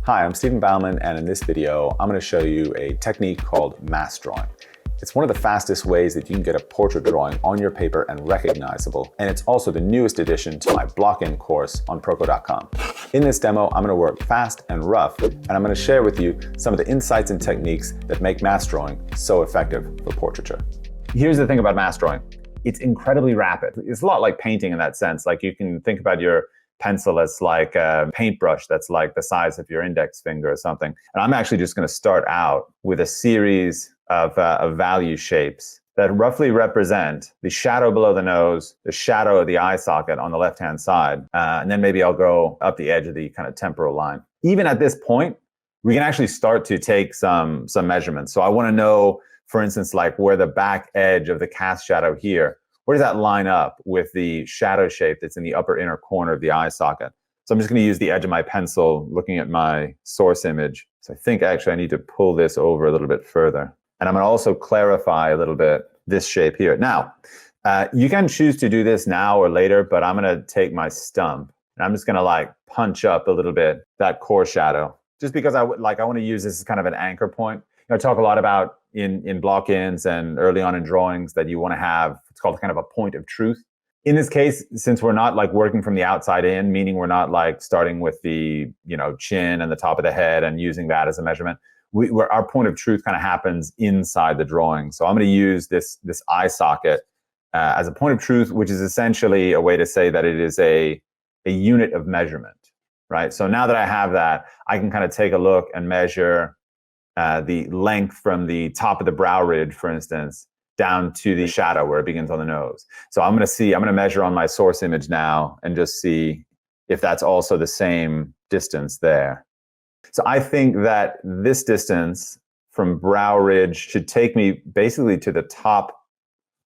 Hi, I'm Stephen Bauman, and in this video, I'm going to show you a technique called mass drawing. It's one of the fastest ways that you can get a portrait drawing on your paper and recognizable, and it's also the newest addition to my block-in course on Proko.com. In this demo, I'm going to work fast and rough, and I'm going to share with you some of the insights and techniques that make mass drawing so effective for portraiture. Here's the thing about mass drawing. It's incredibly rapid. It's a lot like painting in that sense. Like you can think about your pencil as like a paintbrush that's like the size of your index finger or something. And I'm actually just going to start out with a series of value shapes that roughly represent the shadow below the nose, the shadow of the eye socket on the left-hand side, and then maybe I'll go up the edge of the kind of temporal line. Even at this point, we can actually start to take some measurements. So I want to know, for instance, like where the back edge of the cast shadow here, where does that line up with the shadow shape that's in the upper inner corner of the eye socket? So I'm just going to use the edge of my pencil looking at my source image. So I think actually I need to pull this over a little bit further. And I'm going to also clarify a little bit this shape here. Now, you can choose to do this now or later, but I'm going to take my stump and I'm just going to like punch up a little bit that core shadow, just because I want to use this as kind of an anchor point. I talk a lot about in block-ins and early on in drawings that you want to have, it's called kind of a point of truth. In this case, since we're not like working from the outside in, meaning we're not like starting with the chin and the top of the head and using that as a measurement, our point of truth kind of happens inside the drawing. So I'm going to use this eye socket as a point of truth, which is essentially a way to say that it is a unit of measurement, right? So now that I have that, I can kind of take a look and measure the length from the top of the brow ridge, for instance, down to the shadow where it begins on the nose. So I'm going to measure on my source image now and just see if that's also the same distance there. So I think that this distance from brow ridge should take me basically to the top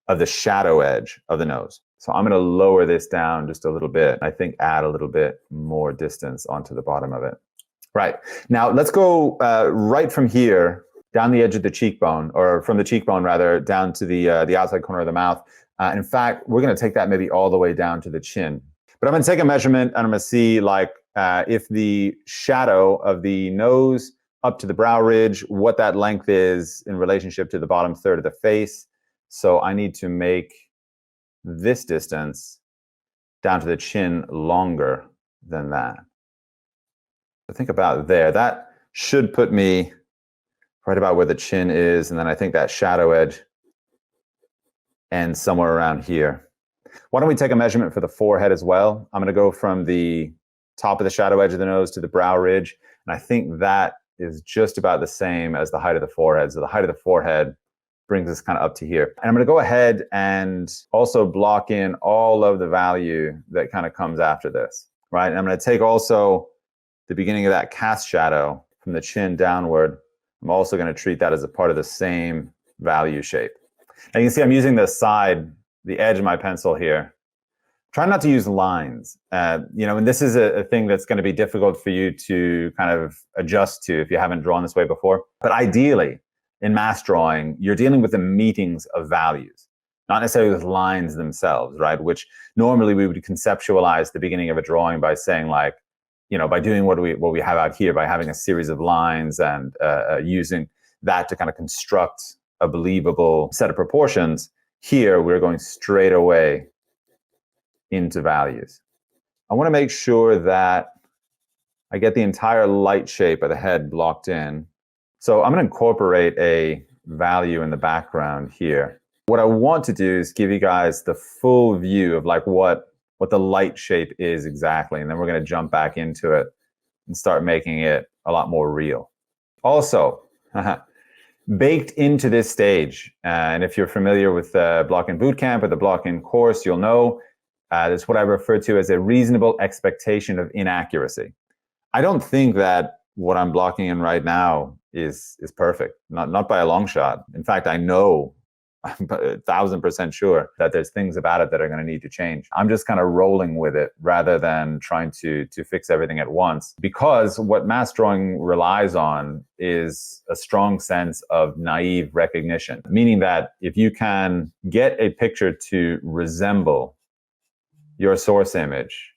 of the shadow edge of the nose. So I'm going to lower this down just a little bit. I think add a little bit more distance onto the bottom of it. Right. Now let's go right from here down the edge of the cheekbone, or from the cheekbone rather, down to the outside corner of the mouth. In fact, we're going to take that maybe all the way down to the chin. But I'm going to take a measurement and I'm going to see like if the shadow of the nose up to the brow ridge, what that length is in relationship to the bottom third of the face. So I need to make this distance down to the chin longer than that. So think about there. That should put me right about where the chin is, and then I think that shadow edge ends somewhere around here. Why don't we take a measurement for the forehead as well? I'm going to go from the top of the shadow edge of the nose to the brow ridge, and I think that is just about the same as the height of the forehead. So the height of the forehead brings us kind of up to here. And I'm going to go ahead and also block in all of the value that kind of comes after this, right? And I'm going to take also the beginning of that cast shadow from the chin downward. I'm also going to treat that as a part of the same value shape. And you can see I'm using the edge of my pencil here. Try not to use lines. And this is a thing that's going to be difficult for you to kind of adjust to if you haven't drawn this way before. But ideally, in mass drawing, you're dealing with the meetings of values, not necessarily with lines themselves, right? Which normally we would conceptualize the beginning of a drawing by saying like, by doing what we have out here, by having a series of lines and using that to kind of construct a believable set of proportions. Here, we're going straight away into values. I want to make sure that I get the entire light shape of the head blocked in. So I'm going to incorporate a value in the background here. What I want to do is give you guys the full view of like what the light shape is exactly. And then we're going to jump back into it and start making it a lot more real. Also, baked into this stage, and if you're familiar with the block-in bootcamp or the block-in course, you'll know that's what I refer to as a reasonable expectation of inaccuracy. I don't think that what I'm blocking in right now is perfect, not by a long shot. In fact, I know, I'm 1,000% sure that there's things about it that are going to need to change. I'm just kind of rolling with it rather than trying to fix everything at once, because what mass drawing relies on is a strong sense of naive recognition, meaning that if you can get a picture to resemble your source image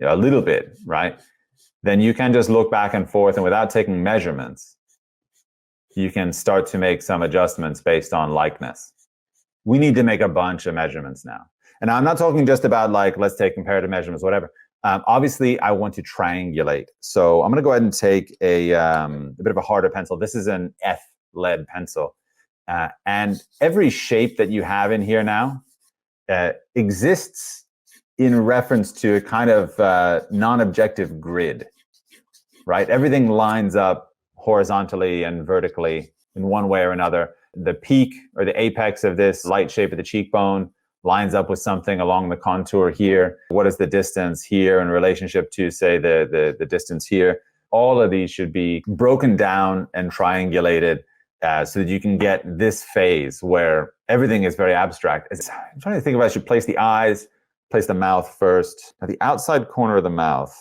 a little bit, right? then you can just look back and forth, and without taking measurements, you can start to make some adjustments based on likeness. We need to make a bunch of measurements now. And I'm not talking just about like, let's take comparative measurements, whatever. Obviously, I want to triangulate. So I'm going to go ahead and take a bit of a harder pencil. This is an F lead pencil. And every shape that you have in here now exists in reference to a kind of non-objective grid, right? Everything lines up horizontally and vertically in one way or another. The peak or the apex of this light shape of the cheekbone lines up with something along the contour here. What is the distance here in relationship to, say, the distance here? All of these should be broken down and triangulated so that you can get this phase where everything is very abstract. I'm trying to think if I should place the eyes, place the mouth first. Now, the outside corner of the mouth,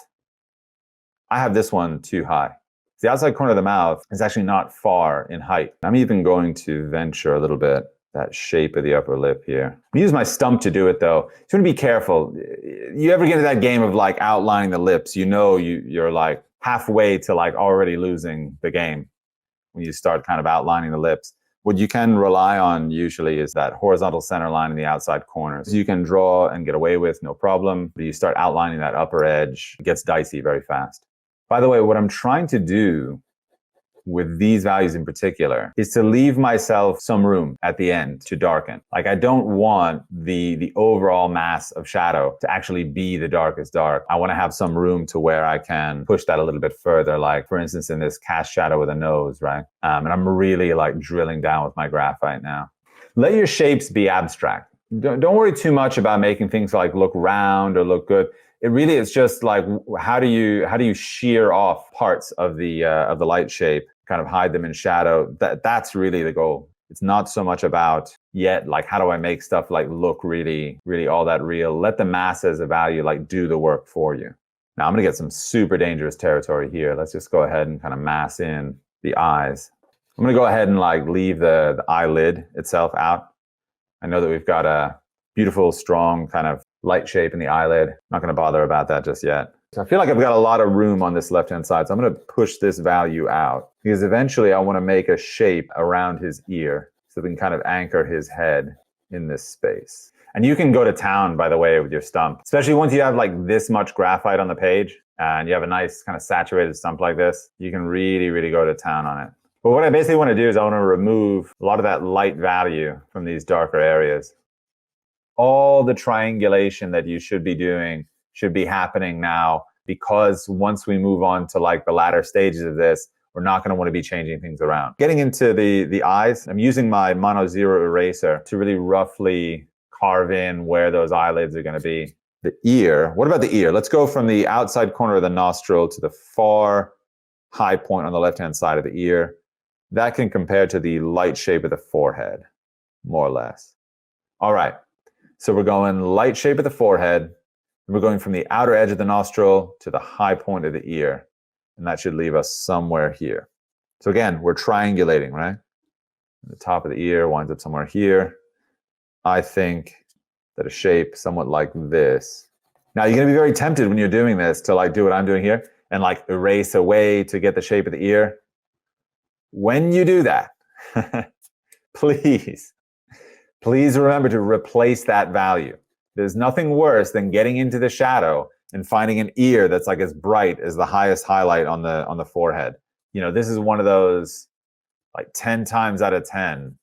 I have this one too high. The outside corner of the mouth is actually not far in height. I'm even going to venture a little bit that shape of the upper lip here. I use my stump to do it though. So you want to be careful. You ever get into that game of like outlining the lips, you know you're like halfway to like already losing the game when you start kind of outlining the lips. What you can rely on usually is that horizontal center line in the outside corners. You can draw and get away with no problem, but you start outlining that upper edge, it gets dicey very fast. By the way, what I'm trying to do with these values in particular is to leave myself some room at the end to darken. Like, I don't want the overall mass of shadow to actually be the darkest dark. I want to have some room to where I can push that a little bit further. Like, for instance, in this cast shadow with a nose, right? And I'm really like drilling down with my graphite now. Let your shapes be abstract. Don't worry too much about making things like look round or look good. It really is just like, how do you shear off parts of the light shape, kind of hide them in shadow? That's really the goal. It's not so much about yet like, how do I make stuff like look really, really all that real? Let the mass as a value like do the work for you. Now I'm gonna get some super dangerous territory here. Let's just go ahead and kind of mass in the eyes. I'm gonna go ahead and like leave the eyelid itself out. I know that we've got a beautiful, strong kind of light shape in the eyelid. I'm not going to bother about that just yet. So I feel like I've got a lot of room on this left-hand side. So I'm going to push this value out because eventually I want to make a shape around his ear so we can kind of anchor his head in this space. And you can go to town, by the way, with your stump, especially once you have like this much graphite on the page and you have a nice kind of saturated stump like this. You can really, really go to town on it. But what I basically want to do is I want to remove a lot of that light value from these darker areas. All the triangulation that you should be doing should be happening now, because once we move on to like the latter stages of this, we're not going to want to be changing things around. Getting into the eyes, I'm using my mono zero eraser to really roughly carve in where those eyelids are going to be. The ear, what about the ear? Let's go from the outside corner of the nostril to the far high point on the left-hand side of the ear. That can compare to the light shape of the forehead, more or less. All right. So we're going light shape of the forehead, and we're going from the outer edge of the nostril to the high point of the ear. And that should leave us somewhere here. So again, we're triangulating, right? The top of the ear winds up somewhere here. I think that a shape somewhat like this. Now you're gonna be very tempted when you're doing this to like do what I'm doing here and like erase away to get the shape of the ear. When you do that, please remember to replace that value. There's nothing worse than getting into the shadow and finding an ear that's like as bright as the highest highlight on the forehead. You know, this is one of those like 10 times out of 10,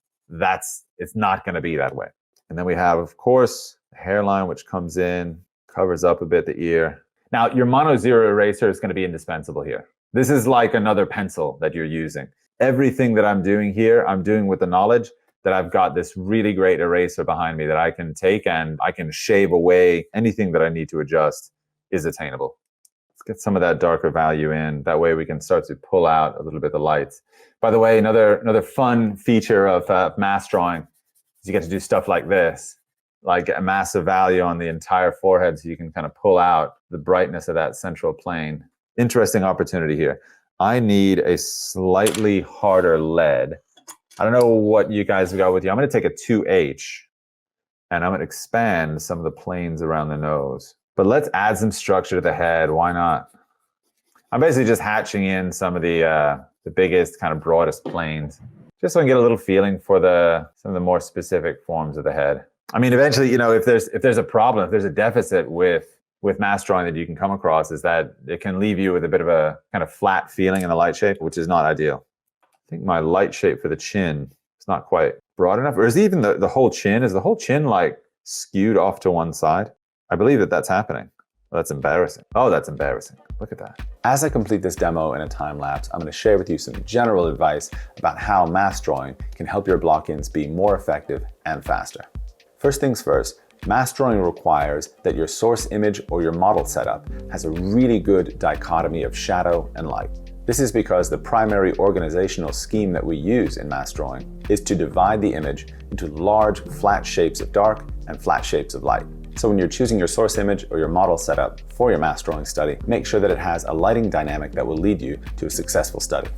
it's not going to be that way. And then we have, of course, the hairline, which comes in, covers up a bit the ear. Now, your mono zero eraser is going to be indispensable here. This is like another pencil that you're using. Everything that I'm doing here, I'm doing with the knowledge that I've got this really great eraser behind me that I can take and I can shave away anything that I need to adjust is attainable. Let's get some of that darker value in. That way we can start to pull out a little bit of the lights. By the way, another fun feature of mass drawing is you get to do stuff like this, like a massive value on the entire forehead so you can kind of pull out the brightness of that central plane. Interesting opportunity here. I need a slightly harder lead. I don't know what you guys have got with you. I'm going to take a 2H and I'm going to expand some of the planes around the nose. But let's add some structure to the head. Why not? I'm basically just hatching in some of the biggest, kind of broadest planes, just so I can get a little feeling for some of the more specific forms of the head. I mean, eventually, you know, if there's a problem, if there's a deficit with mass drawing that you can come across, is that it can leave you with a bit of a kind of flat feeling in the light shape, which is not ideal. I think my light shape for the chin is not quite broad enough. Or is even the whole chin, is the whole chin like skewed off to one side? I believe that that's happening. Well, that's embarrassing. Oh, that's embarrassing. Look at that. As I complete this demo in a time lapse, I'm going to share with you some general advice about how mass drawing can help your block-ins be more effective and faster. First things first, mass drawing requires that your source image or your model setup has a really good dichotomy of shadow and light. This is because the primary organizational scheme that we use in mass drawing is to divide the image into large flat shapes of dark and flat shapes of light. So when you're choosing your source image or your model setup for your mass drawing study, make sure that it has a lighting dynamic that will lead you to a successful study.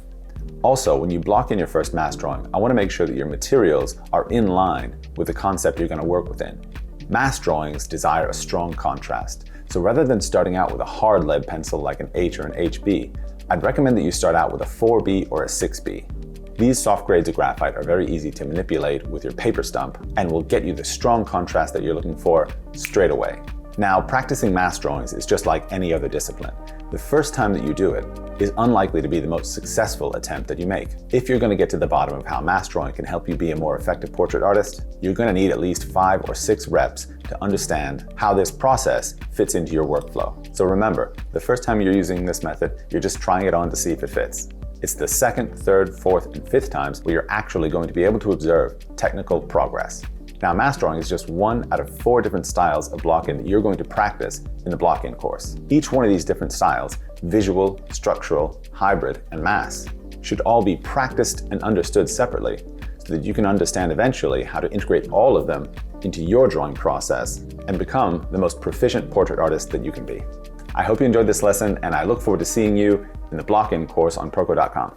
Also, when you block in your first mass drawing, I want to make sure that your materials are in line with the concept you're going to work within. Mass drawings desire a strong contrast, so rather than starting out with a hard lead pencil like an H or an HB, I'd recommend that you start out with a 4B or a 6B. These soft grades of graphite are very easy to manipulate with your paper stump and will get you the strong contrast that you're looking for straight away. Now, practicing mass drawings is just like any other discipline. The first time that you do it is unlikely to be the most successful attempt that you make. If you're going to get to the bottom of how mass drawing can help you be a more effective portrait artist, you're going to need at least 5 or 6 reps to understand how this process fits into your workflow. So remember, the first time you're using this method, you're just trying it on to see if it fits. It's the second, third, fourth, and fifth times where you're actually going to be able to observe technical progress. Now, mass drawing is just one out of 4 different styles of block-in that you're going to practice in the block-in course. Each one of these different styles, visual, structural, hybrid, and mass, should all be practiced and understood separately so that you can understand eventually how to integrate all of them into your drawing process and become the most proficient portrait artist that you can be. I hope you enjoyed this lesson, and I look forward to seeing you in the block-in course on Proko.com.